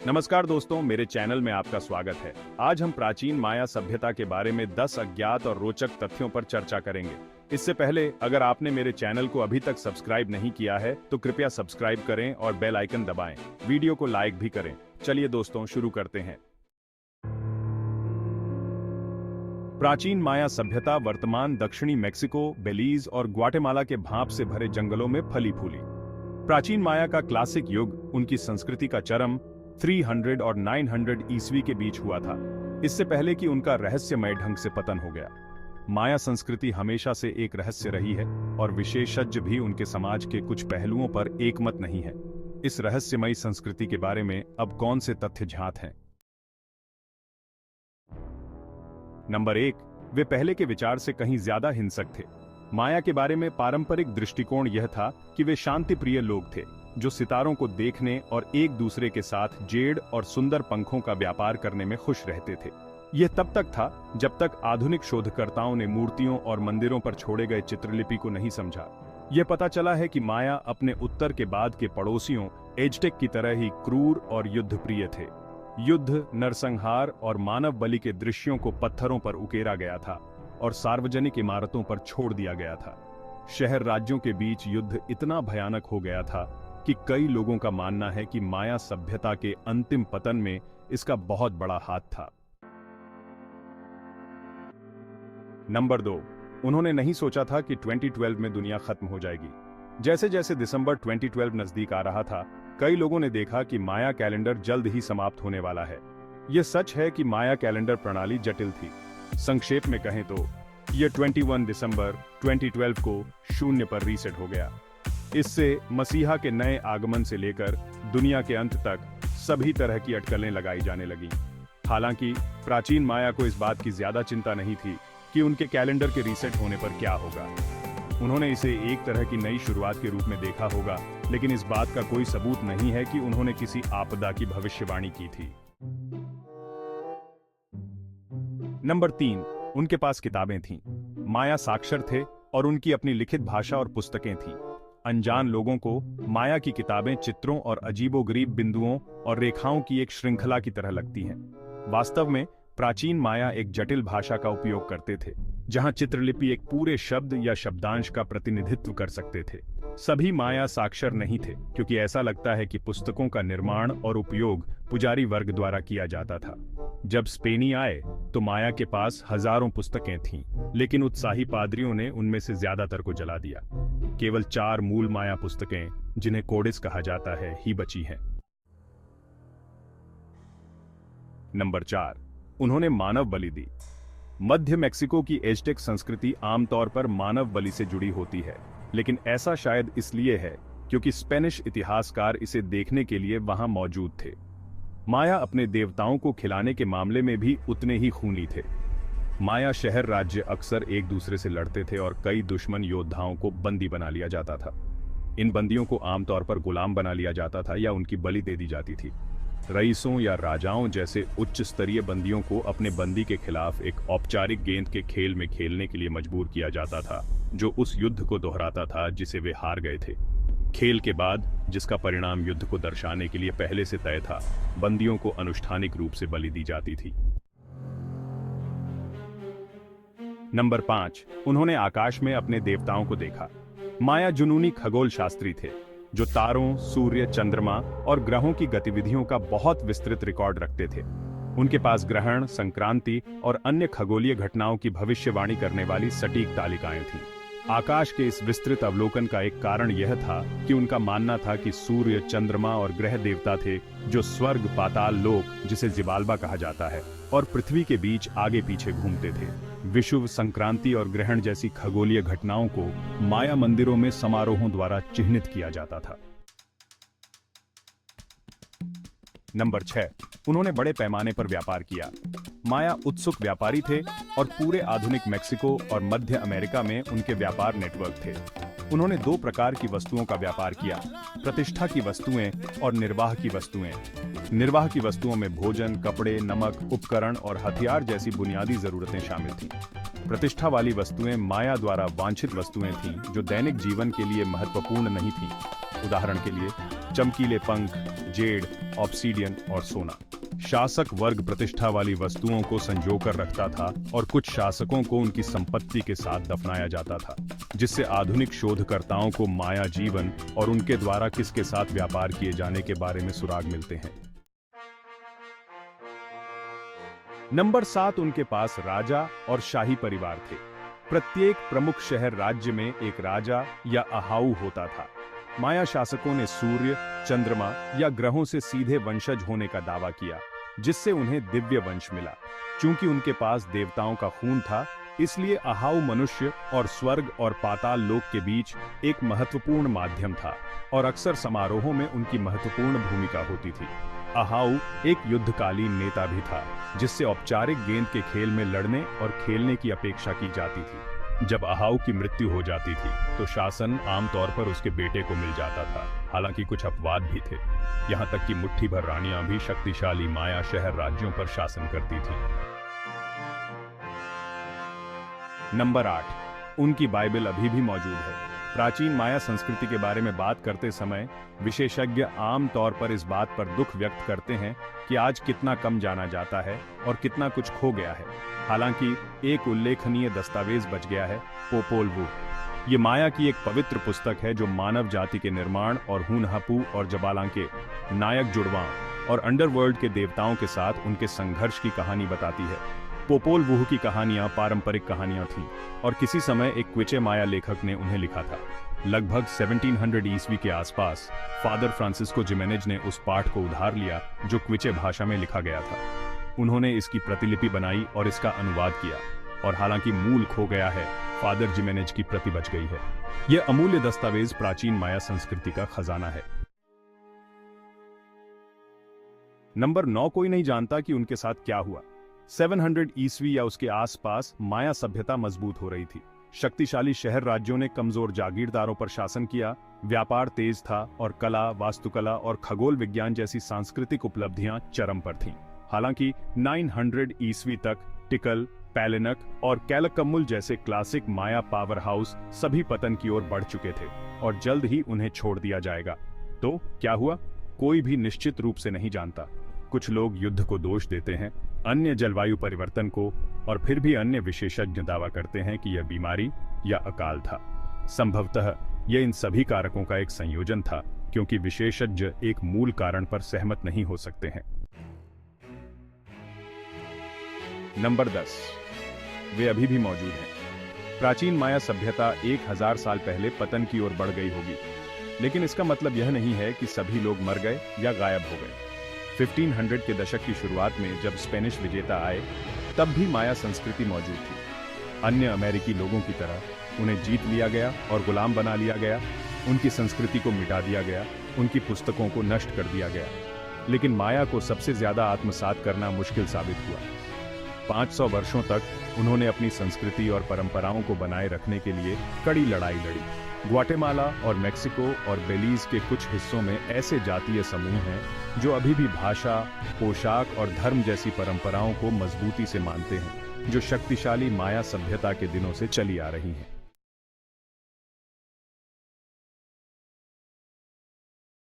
नमस्कार दोस्तों, मेरे चैनल में आपका स्वागत है। आज हम प्राचीन माया सभ्यता के बारे में 10 अज्ञात और रोचक तथ्यों पर चर्चा करेंगे। इससे पहले अगर आपने मेरे चैनल को अभी तक सब्सक्राइब नहीं किया है तो कृपया सब्सक्राइब करें और बेल आइकन दबाएं। वीडियो को लाइक भी करें। चलिए दोस्तों, शुरू करते हैं। प्राचीन माया सभ्यता वर्तमान दक्षिणी मेक्सिको, बेलीज और ग्वाटेमाला के भाप से भरे जंगलों में फली फूली। प्राचीन माया का क्लासिक युग उनकी संस्कृति का चरम 300 और 900 ईस्वी के बीच हुआ था, इससे पहले कि उनका रहस्यमय ढंग से पतन हो गया। माया संस्कृति हमेशा से एक रहस्य रही है और विशेषज्ञ भी उनके समाज के कुछ पहलुओं पर एकमत नहीं है। इस रहस्यमयी संस्कृति के बारे में अब कौन से तथ्य ज्ञात हैं? नंबर 1, वे पहले के विचार से कहीं ज्यादा हिंसक थे। माया के बारे में पारंपरिक दृष्टिकोण यह था कि वे शांतिप्रिय लोग थे जो सितारों को देखने और एक दूसरे के साथ जेड और सुंदर पंखों का व्यापार करने में खुश रहते थे। यह तब तक था जब तक आधुनिक शोधकर्ताओं ने मूर्तियों और मंदिरों पर छोड़े गए चित्रलिपि को नहीं समझा। यह पता चला है कि माया अपने उत्तर के बाद के पड़ोसियों एज़टेक की तरह ही क्रूर और युद्धप्रिय थे। युद्ध, नरसंहार और मानव बलि के दृश्यों को पत्थरों पर उकेरा गया था और सार्वजनिक इमारतों पर छोड़ दिया गया था। शहर राज्यों के बीच युद्ध इतना भयानक हो गया था कि कई लोगों का मानना है कि माया सभ्यता के अंतिम पतन में इसका बहुत बड़ा हाथ था। नंबर 2, उन्होंने नहीं सोचा था कि 2012 में दुनिया खत्म हो जाएगी। जैसे जैसे दिसंबर 2012 नजदीक आ रहा था, कई लोगों ने देखा कि माया कैलेंडर जल्द ही समाप्त होने वाला है। यह सच है कि माया कैलेंडर प्रणाली जटिल थी। संक्षेप में कहें तो यह 21 दिसंबर 2012 को 0 पर रीसेट हो गया। इससे मसीहा के नए आगमन से लेकर दुनिया के अंत तक सभी तरह की अटकलें लगाई जाने लगीं। हालांकि प्राचीन माया को इस बात की ज्यादा चिंता नहीं थी कि उनके कैलेंडर के रीसेट होने पर क्या होगा। उन्होंने इसे एक तरह की नई शुरुआत के रूप में देखा होगा, लेकिन इस बात का कोई सबूत नहीं है कि उन्होंने किसी आपदा की भविष्यवाणी की थी। नंबर 3, उनके पास किताबें थीं। माया साक्षर थे और उनकी अपनी लिखित भाषा और पुस्तकें थीं। अनजान लोगों को माया की किताबें चित्रों और अजीबोगरीब बिंदुओं और रेखाओं की एक श्रृंखला की तरह लगती हैं। वास्तव में प्राचीन माया एक जटिल भाषा का उपयोग करते थे, जहां चित्रलिपि एक पूरे शब्द या शब्दांश का प्रतिनिधित्व कर सकते थे। सभी माया साक्षर नहीं थे, क्योंकि ऐसा लगता है कि पुस्तकों का निर्माण और उपयोग पुजारी वर्ग द्वारा किया जाता था। जब स्पेनी आए तो माया के पास हजारों पुस्तकें थीं, लेकिन उत्साही पादरियों ने उनमें से ज्यादातर को जला दिया। केवल 4 मूल माया पुस्तकें, जिन्हें कोडिस कहा जाता है, ही बची हैं। नंबर 4, उन्होंने मानव बलि दी। मध्य मेक्सिको की एज़टेक संस्कृति आमतौर पर मानव बलि से जुड़ी होती है, लेकिन ऐसा शायद इसलिए है क्योंकि स्पेनिश इतिहासकार इसे देखने के लिए वहां मौजूद थे। माया अपने देवताओं को खिलाने के मामले में भी उतने ही खूनी थे। माया शहर राज्य अक्सर एक दूसरे से लड़ते थे और कई दुश्मन योद्धाओं को बंदी बना लिया जाता था। इन बंदियों को आमतौर पर गुलाम बना लिया जाता था या उनकी बलि दे दी जाती थी। रईसों या राजाओं जैसे उच्च स्तरीय बंदियों को अपने बंदी के खिलाफ एक औपचारिक गेंद के खेल में खेलने के लिए मजबूर किया जाता था, जो उस युद्ध को दोहराता था जिसे वे हार गए थे। खेल के बाद, जिसका परिणाम युद्ध को दर्शाने के लिए पहले से तय था, बंदियों को अनुष्ठानिक रूप से बलि दी जाती थी। नंबर 5, उन्होंने आकाश में अपने देवताओं को देखा। माया जुनूनी खगोल शास्त्री थे, जो तारों, सूर्य, चंद्रमा और ग्रहों की गतिविधियों का बहुत विस्तृत रिकॉर्ड रखते थे। उनके पास ग्रहण, संक्रांति और अन्य खगोलीय घटनाओं की भविष्यवाणी करने वाली सटीक तालिकाएं थीं। आकाश के इस विस्तृत अवलोकन का एक कारण यह था कि उनका मानना था कि सूर्य, चंद्रमा और ग्रह देवता थे जो स्वर्ग, पाताल लोक, जिसे जिबाल्बा कहा जाता है, और पृथ्वी के बीच आगे पीछे घूमते थे। विषुव, संक्रांति और ग्रहण जैसी खगोलीय घटनाओं को माया मंदिरों में समारोहों द्वारा चिह्नित किया जाता था। नंबर 6, उन्होंने बड़े पैमाने पर व्यापार किया। माया उत्सुक व्यापारी थे और पूरे आधुनिक मेक्सिको और मध्य अमेरिका में उनके व्यापार नेटवर्क थे। उन्होंने 2 प्रकार की वस्तुओं का व्यापार किया: प्रतिष्ठा की वस्तुएं और निर्वाह की वस्तुएं। निर्वाह की वस्तुओं में भोजन, कपड़े, नमक, उपकरण और हथियार जैसी बुनियादी जरूरतें शामिल थीं। प्रतिष्ठा वाली वस्तुएं माया द्वारा वांछित वस्तुएं थीं जो दैनिक जीवन के लिए महत्वपूर्ण नहीं थीं। उदाहरण के लिए चमकीले पंख, जेड, ऑब्सीडियन और सोना। शासक वर्ग प्रतिष्ठा वाली वस्तुओं को संजोकर रखता था और कुछ शासकों को उनकी संपत्ति के साथ दफनाया जाता था, जिससे आधुनिक शोधकर्ताओं को माया जीवन और उनके द्वारा किसके साथ व्यापार किए जाने के बारे में सुराग मिलते हैं। नंबर 7, उनके पास राजा और शाही परिवार थे। प्रत्येक प्रमुख शहर राज्य में एक राजा या अहाऊ होता था। माया शासकों ने सूर्य, चंद्रमा या ग्रहों से सीधे वंशज होने का दावा किया, जिससे उन्हें दिव्य वंश मिला। चूंकि उनके पास देवताओं का खून था, इसलिए अहाऊ मनुष्य और स्वर्ग और पाताल लोक के बीच एक महत्वपूर्ण माध्यम था और अक्सर समारोहों में उनकी महत्वपूर्ण भूमिका होती थी। अहाऊ एक युद्धकालीन नेता भी था, जिससे औपचारिक गेंद के खेल में लड़ने और खेलने की अपेक्षा की जाती थी। जब अहाऊ की मृत्यु हो जाती थी तो शासन आमतौर पर उसके बेटे को मिल जाता था। हालांकि कुछ अपवाद भी थे, यहाँ तक कि मुट्ठी भर रानियां भी शक्तिशाली माया शहर राज्यों पर शासन करती थी। नंबर 8, उनकी बाइबल अभी भी मौजूद है। प्राचीन माया संस्कृति के बारे में बात करते समय विशेषज्ञ आम तौर पर इस बात पर दुख व्यक्त करते हैं कि आज कितना कम जाना जाता है और कितना कुछ खो गया है। हालांकि एक उल्लेखनीय दस्तावेज बच गया है, पोपोल वुह। ये माया की एक पवित्र पुस्तक है जो मानव जाति के निर्माण और हुनहपू और जबालांके नायक जुड़वां और अंडरवर्ल्ड के देवताओं के साथ उनके संघर्ष की कहानी बताती है। पोपोल वुह की कहानियां पारंपरिक कहानियां थीं और किसी समय एक क्विचे माया लेखक ने उन्हें लिखा था। लगभग 1700 ईस्वी के आसपास फादर फ्रांसिस्को जिमेनेज ने उस पाठ को उधार लिया जो क्विचे भाषा में लिखा गया था। उन्होंने इसकी प्रतिलिपि बनाई और इसका अनुवाद किया, और हालांकि मूल खो गया है, फादर जिमेनेज की प्रति बच गई है। यह अमूल्य दस्तावेज प्राचीन माया संस्कृति का खजाना है। नंबर 9, कोई नहीं जानता कि उनके साथ क्या हुआ। 700 ईस्वी या उसके आसपास माया सभ्यता मजबूत हो रही थी। शक्तिशाली शहर राज्यों ने कमजोर जागीरदारों पर शासन किया, व्यापार तेज था और कला, वास्तुकला और खगोल विज्ञान जैसी सांस्कृतिक उपलब्धियां चरम पर थीं। हालांकि 900 ईस्वी तक टिकल, पैलेनक और कैलकम्मुल जैसे क्लासिक माया पावर हाउस सभी पतन की ओर बढ़ चुके थे और जल्द ही उन्हें छोड़ दिया जाएगा। तो क्या हुआ, कोई भी निश्चित रूप से नहीं जानता। कुछ लोग युद्ध को दोष देते हैं, अन्य जलवायु परिवर्तन को, और फिर भी अन्य विशेषज्ञ दावा करते हैं कि यह बीमारी या अकाल था। संभवतः यह इन सभी कारकों का एक संयोजन था, क्योंकि विशेषज्ञ एक मूल कारण पर सहमत नहीं हो सकते हैं। नंबर 10, वे अभी भी मौजूद हैं। प्राचीन माया सभ्यता 1000 साल पहले पतन की ओर बढ़ गई होगी, लेकिन इसका मतलब यह नहीं है कि सभी लोग मर गए या गायब हो गए। 1500 के दशक की शुरुआत में जब स्पेनिश विजेता आए, तब भी माया संस्कृति मौजूद थी। अन्य अमेरिकी लोगों की तरह उन्हें जीत लिया गया और गुलाम बना लिया गया, उनकी संस्कृति को मिटा दिया गया, उनकी पुस्तकों को नष्ट कर दिया गया। लेकिन माया को सबसे ज्यादा आत्मसात करना मुश्किल साबित हुआ। 500 वर्षों तक उन्होंने अपनी संस्कृति और परंपराओं को बनाए रखने के लिए कड़ी लड़ाई लड़ी। ग्वाटेमाला और मेक्सिको और बेलीज के कुछ हिस्सों में ऐसे जातीय समूह हैं जो अभी भी भाषा, पोशाक और धर्म जैसी परंपराओं को मजबूती से मानते हैं, जो शक्तिशाली माया सभ्यता के दिनों से चली आ रही हैं।